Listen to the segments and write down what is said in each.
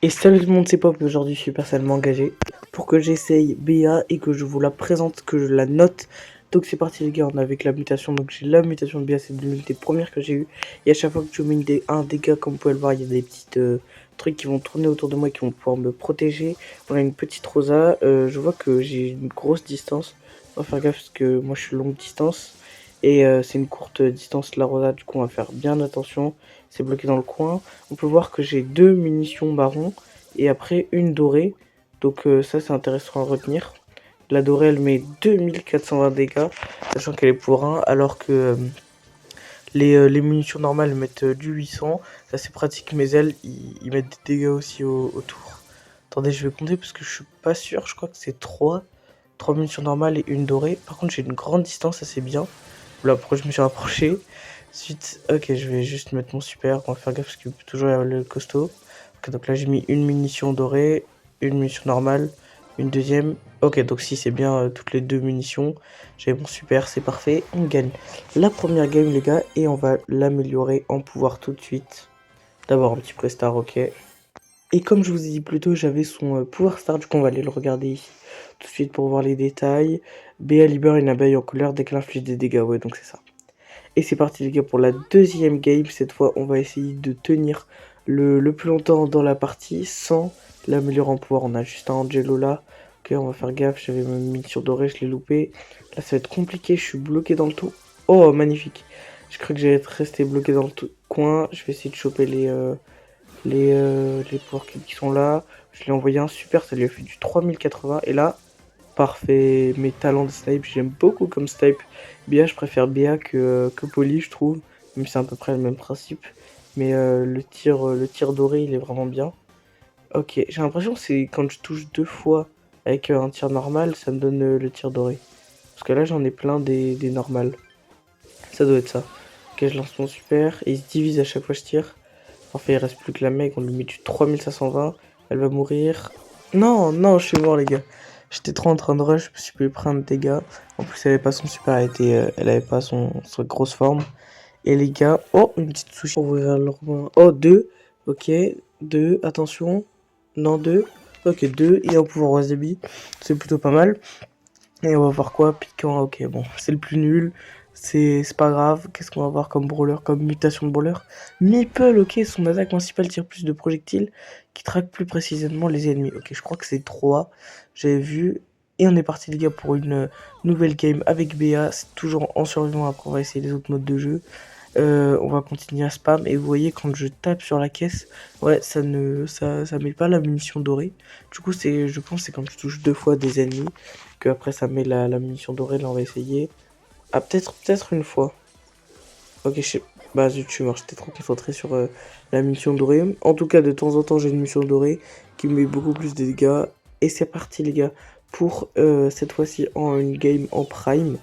Et salut tout le monde, c'est Pop. Aujourd'hui, je suis personnellement engagé pour que j'essaye BA et que je vous la présente, que je la note. Donc c'est parti les gars, on est avec la mutation. Donc j'ai la mutation de BA, c'est l'une des premières que j'ai eues. Et à chaque fois que je mets un dégât, comme vous pouvez le voir, il y a des petites trucs qui vont tourner autour de moi et qui vont pouvoir me protéger. On a une petite Rosa, je vois que j'ai une grosse distance. On va faire gaffe parce que moi je suis longue distance. Et c'est une courte distance la Rosa, du coup on va faire bien attention. C'est bloqué dans le coin. On peut voir que j'ai 2 munitions marron et après une dorée. Donc ça c'est intéressant à retenir. La dorée elle met 2420 dégâts, sachant qu'elle est pour 1, alors que les munitions normales mettent du 800. Ça c'est pratique, mes ailes ils mettent des dégâts aussi autour. Attendez, je vais compter parce que je suis pas sûr, je crois que c'est 3 munitions normales et une dorée. Par contre j'ai une grande distance, ça c'est bien. Là pourquoi je me suis rapproché. Ensuite, ok, je vais juste mettre mon super, on va faire gaffe parce qu'il peut toujours y avoir le costaud. Ok, donc là j'ai mis une munition dorée, une munition normale, une deuxième. Ok, donc si c'est bien toutes les deux munitions, j'ai mon super, c'est parfait, on gagne la première game les gars et on va l'améliorer en pouvoir tout de suite. D'abord un petit prestar, ok. Et comme je vous ai dit plus tôt, j'avais son pouvoir star, du coup on va aller le regarder ici tout de suite pour voir les détails. BA libère une abeille en couleur dès qu'elle inflige des dégâts, ouais donc c'est ça. Et c'est parti les gars pour la deuxième game. Cette fois on va essayer de tenir le plus longtemps dans la partie sans l'améliorer en pouvoir. On a juste un Angelo là. Ok, on va faire gaffe, j'avais mis sur doré, je l'ai loupé. Là ça va être compliqué, je suis bloqué dans le tout. Oh magnifique. Je crois que j'allais être resté bloqué dans le coin. Je vais essayer de choper les pouvoirs qui sont là. Je lui ai envoyé un super, ça lui a fait du 3080. Et là, parfait. Mes talents de snipe, j'aime beaucoup comme snipe. BA, je préfère BA que Poly, je trouve. Même si c'est à peu près le même principe. Mais le tir doré, il est vraiment bien. Ok, j'ai l'impression que c'est quand je touche deux fois avec un tir normal, ça me donne le tir doré. Parce que là, j'en ai plein des normales. Ça doit être ça. Ok, je lance mon super. Et il se divise à chaque fois que je tire. Enfin, il reste plus que la mec, on lui met du 3520. Elle va mourir. Non, non, je suis mort, les gars. J'étais trop en train de rush, je suis pu prendre des dégâts. En plus, elle avait pas son super, elle avait pas sa grosse forme. Et les gars, oh, une petite sushi. Ouvrir leur main. Oh, deux. Ok, deux, attention. Non, deux. Ok, deux. Et un pouvoir wasabi. C'est plutôt pas mal. Et on va voir quoi? Piquant, ok, bon, c'est le plus nul. C'est pas grave. Qu'est-ce qu'on va voir comme brawler, comme mutation de brawler? Meeple, ok, son attaque principale tire plus de projectiles qui traquent plus précisément les ennemis. Ok, je crois que c'est 3. J'avais vu. Et on est parti, les gars, pour une nouvelle game avec BA. C'est toujours en survivant. Après, on va essayer les autres modes de jeu. On va continuer à spam. Et vous voyez, quand je tape sur la caisse, ouais, ça met pas la munition dorée. Du coup, je pense que c'est quand je touche deux fois des ennemis que après ça met la munition dorée. Là, on va essayer. Ah, peut-être une fois. Ok, je sais. Bah, zut, je suis mort. J'étais trop concentré sur la munition dorée. En tout cas, de temps en temps, j'ai une munition dorée qui me met beaucoup plus de dégâts. Et c'est parti, les gars, pour cette fois-ci en une game en prime.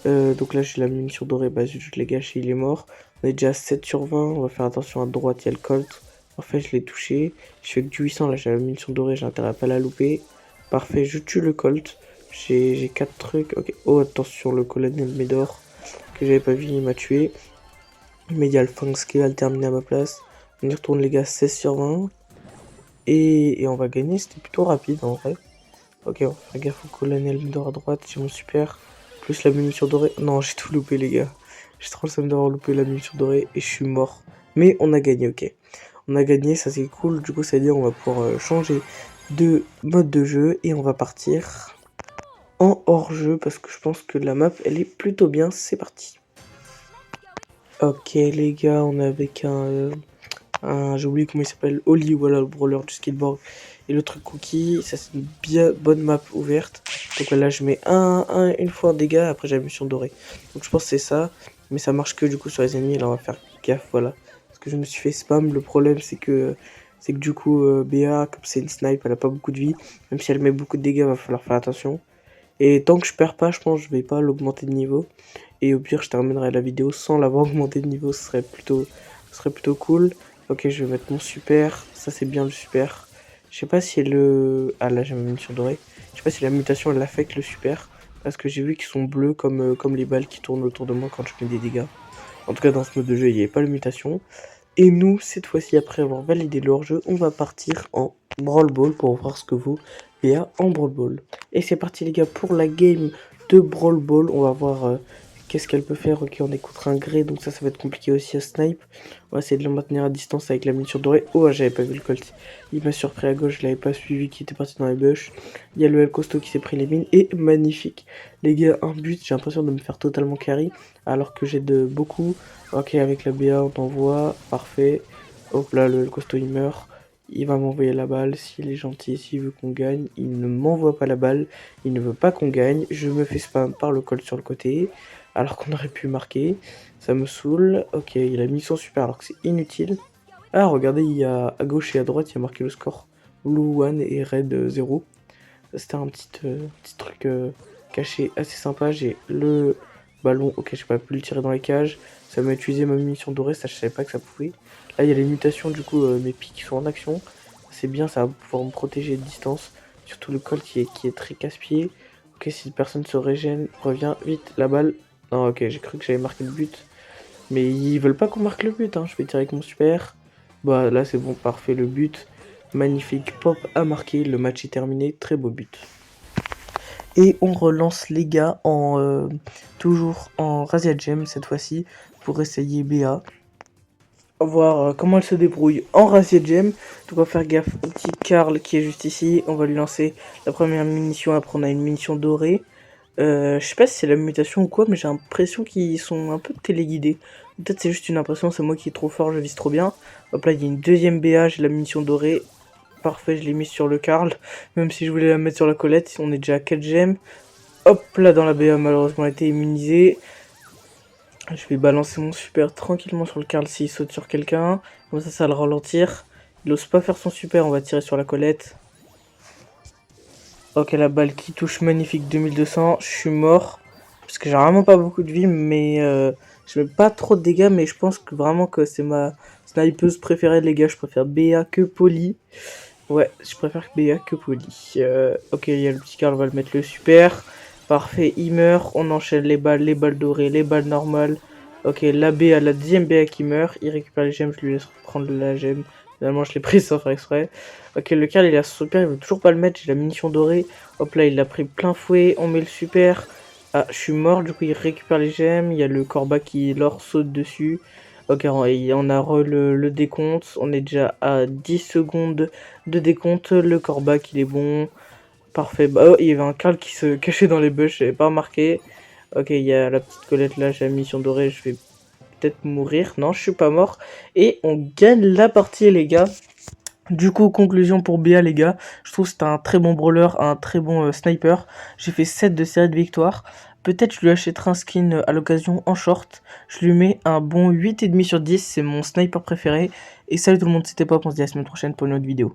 Donc là, j'ai la munition dorée. Bah, zut, je l'ai gâché, il est mort. On est déjà à 7 sur 20. On va faire attention à droite, il y a le Colt. Parfait, je l'ai touché. Je fais que du 800. Là, j'ai la munition dorée. J'ai intérêt à pas la louper. Parfait, je tue le Colt. J'ai 4 trucs. Ok. Oh, attention, le colonel Médor que j'avais pas vu, il m'a tué. Medial Fangs qui va le terminer à ma place. On y retourne les gars, 16 sur 20. Et on va gagner, c'était plutôt rapide en vrai. Ok, on va faire gaffe au colonel Médor à droite, j'ai mon super. Plus la munition dorée. Non, j'ai tout loupé les gars. J'ai trop le seum d'avoir loupé la munition dorée et je suis mort. Mais on a gagné, ok. On a gagné, ça c'est cool. Du coup, ça veut dire on va pouvoir changer de mode de jeu et on va partir en hors-jeu parce que je pense que la map elle est plutôt bien. C'est parti. Ok les gars, on est avec j'ai oublié comment il s'appelle, Oli, voilà le brawler du skateboard. Et le truc cookie, ça c'est une bien bonne map ouverte. Donc là je mets une fois un dégât, après j'ai la mission dorée. Donc je pense que c'est ça, mais ça marche que du coup sur les ennemis, là on va faire gaffe, voilà. Parce que je me suis fait spam, le problème c'est que du coup BA, comme c'est une snipe, elle a pas beaucoup de vie. Même si elle met beaucoup de dégâts, va falloir faire attention. Et tant que je perds pas, je pense que je vais pas l'augmenter de niveau. Et au pire, je terminerai la vidéo sans l'avoir augmenté de niveau, ce serait plutôt cool. Ok, je vais mettre mon super, ça c'est bien le super. Je sais pas si ah là j'ai ma munition dorée. Je sais pas si la mutation elle affecte le super. Parce que j'ai vu qu'ils sont bleus comme les balles qui tournent autour de moi quand je mets des dégâts. En tout cas, dans ce mode de jeu, il n'y avait pas de mutation. Et nous, cette fois-ci, après avoir validé leur jeu, on va partir en Brawl Ball pour voir ce que vaut BA en Brawl Ball. Et c'est parti les gars pour la game de Brawl Ball. On va voir qu'est-ce qu'elle peut faire. Ok, on est contre un gré, donc ça va être compliqué aussi à snipe. On va essayer de le maintenir à distance avec la miniature dorée. Oh, j'avais pas vu le Colt. Il m'a surpris à gauche, je l'avais pas suivi, qui était parti dans les bush. Il y a le El Costo qui s'est pris les mines. Et magnifique. Les gars, un but, j'ai l'impression de me faire totalement carry. Alors que j'ai de beaucoup. Ok, avec la BA, on t'envoie. Parfait. Hop là, le El Costo il meurt. Il va m'envoyer la balle, s'il est gentil, s'il veut qu'on gagne, il ne m'envoie pas la balle, il ne veut pas qu'on gagne, je me fais spam par le Colt sur le côté, alors qu'on aurait pu marquer, ça me saoule, ok, il a mis son super alors que c'est inutile. Ah, regardez, il y a à gauche et à droite, il y a marqué le score, Blue 1 et Red 0. C'était un petit truc caché assez sympa, j'ai le ballon, ok, j'ai pas pu le tirer dans les cages, ça m'a utilisé ma munition dorée, ça je savais pas que ça pouvait. Là il y a les mutations, du coup mes pics sont en action, c'est bien, ça va pouvoir me protéger de distance, surtout le Colt qui est très casse-pied. Ok, si personne se régène, reviens vite, la balle. Non, ok, j'ai cru que j'avais marqué le but, mais ils veulent pas qu'on marque le but, hein. Je vais tirer avec mon super. Bah là c'est bon, parfait, le but. Magnifique, Pop a marqué, le match est terminé, très beau but. Et on relance les gars en toujours en Razia Gem cette fois-ci pour essayer BA. Voir comment elle se débrouille en Razia Gem. Donc on va faire gaffe au petit Karl qui est juste ici. On va lui lancer la première munition, après on a une munition dorée. Je sais pas si c'est la mutation ou quoi, mais j'ai l'impression qu'ils sont un peu téléguidés. Peut-être c'est juste une impression, c'est moi qui est trop fort, je vise trop bien. Hop là, il y a une deuxième BA, j'ai la munition dorée. Parfait, je l'ai mise sur le Karl. Même si je voulais la mettre sur la Colette, on est déjà à 4 gemmes. Hop là, dans la BA, malheureusement, a été immunisé. Je vais balancer mon super tranquillement sur le Karl s'il saute sur quelqu'un. Comme ça va le ralentir. Il ose pas faire son super, on va tirer sur la Colette. Ok, la balle qui touche, magnifique, 2200. Je suis mort. Parce que j'ai vraiment pas beaucoup de vie, mais je mets pas trop de dégâts. Mais je pense que vraiment que c'est ma snipeuse préférée, les gars. Je préfère BA que Poly. Ouais, je préfère BA que Poly. Ok, il y a le petit Karl, on va le mettre le super. Parfait, il meurt. On enchaîne les balles dorées, les balles normales. Ok, la BA, la deuxième BA qui meurt. Il récupère les gemmes, je lui laisse prendre la gemme. Finalement, je l'ai pris sans faire exprès. Ok, le Karl, il a son super, il veut toujours pas le mettre. J'ai la munition dorée. Hop là, il l'a pris plein fouet. On met le super. Ah, je suis mort, du coup, il récupère les gemmes. Il y a le Corba qui leur saute dessus. Ok, on a le décompte. On est déjà à 10 secondes de décompte. Le Corbac, il est bon. Parfait. Bah, oh, il y avait un Karl qui se cachait dans les bush, j'avais pas remarqué. Ok, il y a la petite Colette là, j'ai la mission dorée, je vais peut-être mourir. Non, je suis pas mort. Et on gagne la partie, les gars. Du coup, conclusion pour BA, les gars. Je trouve que c'était un très bon brawler, un très bon sniper. J'ai fait 7 de série de victoires. Peut-être je lui achèterai un skin à l'occasion en short. Je lui mets un bon 8,5 sur 10. C'est mon sniper préféré. Et salut tout le monde, c'était Pop. On se dit à la semaine prochaine pour une autre vidéo.